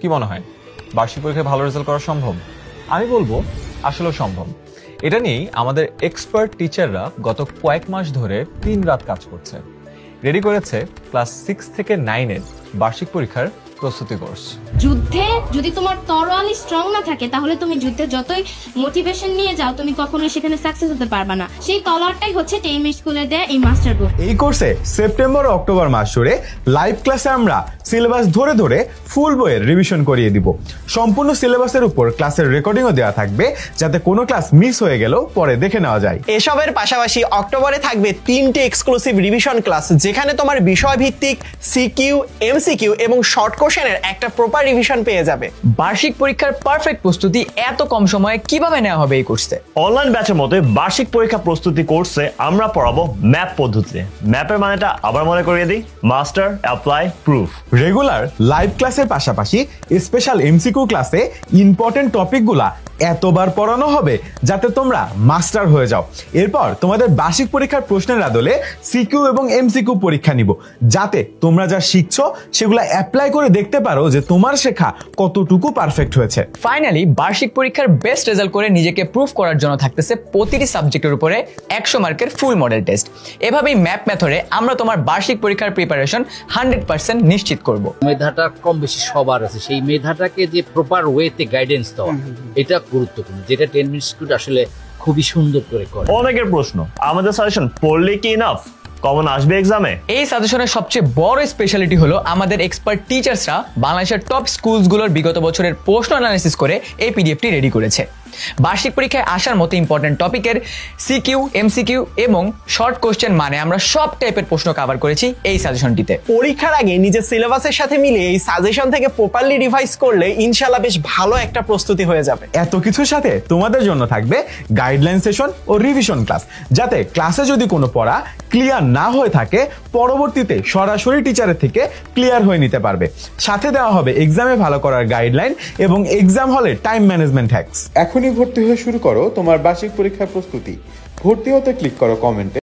কি মনে হয় বার্ষিক পরীক্ষায় ভালো রেজাল্ট করা সম্ভব? আমি বলবো আসলেও সম্ভব। এটা নিয়েই আমাদের এক্সপার্ট টিচাররা গত কয়েক মাস ধরে 3 রাত কাজ করছে, রেডি করেছে ক্লাস 6 থেকে 9 এর বার্ষিক পরীক্ষার প্রস্তুতি কোর্স। যুদ্ধে যদি তোমার তরোয়ালি স্ট্রং না থাকে তাহলে তুমি যুদ্ধে যতই মোটিভেশন নিয়ে যাও তুমি কখনোই সেখানে সাকসেস হতে পারবে না। সেই তলোয়ারটাই হচ্ছে টেইম স্কুলে দেয়া এই মাস্টার বুক। এই কোর্সে সেপ্টেম্বর ও অক্টোবর মাস জুড়ে লাইভ ক্লাসে আমরা সিলেবাস ধরে ধরে ফুল বইয়ের রিভিশন করিয়ে দিব। সম্পূর্ণ সিলেবাসের উপর ক্লাসের রেকর্ডিংও দেওয়া থাকবে, যাতে কোনো ক্লাস মিস হয়ে গেলেও পরে দেখে নেওয়া যায়। এসবের পাশাপাশি অক্টোবরে থাকবে 3টে এক্সক্লুসিভ রিভিশন ক্লাস, যেখানে তোমার বিষয়ভিত্তিক সিকিউ, এমসিকিউ এবং শর্ট কোশ্চেনের একটা প্রপার রিভিশন পেয়ে যাবে। বার্ষিক পরীক্ষার পারফেক্ট প্রস্তুতি এত কম সময়ে কিভাবে নেওয়া হবে এই কোর্সে? অনলাইন ব্যাচের মতো বার্ষিক পরীক্ষা প্রস্তুতি কোর্সে আমরা পড়াবো ম্যাপ পদ্ধতিতে। ম্যাপের মানেটা আবার মনে করিয়ে দিই, master, apply, proof. Regular live ক্লাসের পাশাপাশি স্পেশাল এমসিকিউ ক্লাসে ইম্পর্টেন্ট টপিকগুলা এতবার পড়ানো হবে যাতে তোমরা মাস্টার হয়ে যাও। এরপর তোমাদের বার্ষিক পরীক্ষার প্রশ্নের আদলে সিকিউ এবং এমসিকিউ পরীক্ষা নিব, যাতে তোমরা যা শিখছো সেগুলো অ্যাপ্লাই করে দেখতে পারো যে তোমার শেখা কতটুকু পারফেক্ট হয়েছে। ফাইনালি বার্ষিক পরীক্ষার বেস্ট রেজাল্ট করে নিজেকে প্রুফ করার জন্য থাকতেছে প্রতিটি সাবজেক্টের উপরে 100 মার্কের ফুল মডেল টেস্ট। এভাবেই ম্যাপ মেথডে আমরা তোমার বার্ষিক পরীক্ষার প্রিপারেশন 100% নিশ্চিত করব। মেধাটা কম বেশি সবার আছে, সেই মেধাটাকে যে প্রপার ওয়েতে গাইডেন্স দেওয়া, এটা গুরুত্বপূর্ণ, যেটা 10 মিনিট স্কুল আসলে খুবই সুন্দর করে করে। অনেকের প্রশ্ন, আমাদের সাজেশন পড়লে কি ইনাফ, কমন আসবে এক্সামে? এই সাজেশনের সবচেয়ে বড় স্পেশালিটি হলো আমাদের এক্সপার্ট টিচার্সরা বাংলাদেশের টপ স্কুলসগুলোর বিগত বছরের প্রশ্ন অ্যানালিসিস করে এই পিডিএফটি রেডি করেছে। বার্ষিক পরীক্ষায় আসার মতো ইম্পর্টেন্ট টপিকের সিকিউ, এমসিকিউ এবং শর্ট কোশ্চেন মানে আমরা সব টাইপের প্রশ্ন কভার করেছি এই সাজেশনটিতে। পরীক্ষার আগে নিজের সিলেবাসের সাথে মিলিয়ে এই সাজেশন থেকে প্রপারলি রিভাইজ করলে ইনশাআল্লাহ বেশ ভালো একটা প্রস্তুতি হয়ে যাবে। এত কিছুর সাথে তোমাদের জন্য থাকবে গাইডলাইন সেশন ও রিভিশন ক্লাস, যাতে ক্লাসে যদি কোনো পড়া ক্লিয়ার না হয়ে থাকে পরবর্তীতে সরাসরি টিচারের থেকে ক্লিয়ার হয়ে নিতে পারবে। সাথে দেওয়া হবে এক্সামে ভালো করার গাইডলাইন এবং এক্সাম হলে টাইম ম্যানেজমেন্ট হ্যাকস। এখনই ভর্তি হয়ে শুরু করো তোমার বার্ষিক পরীক্ষার প্রস্তুতি। ভর্তি হতে ক্লিক করো কমেন্টে।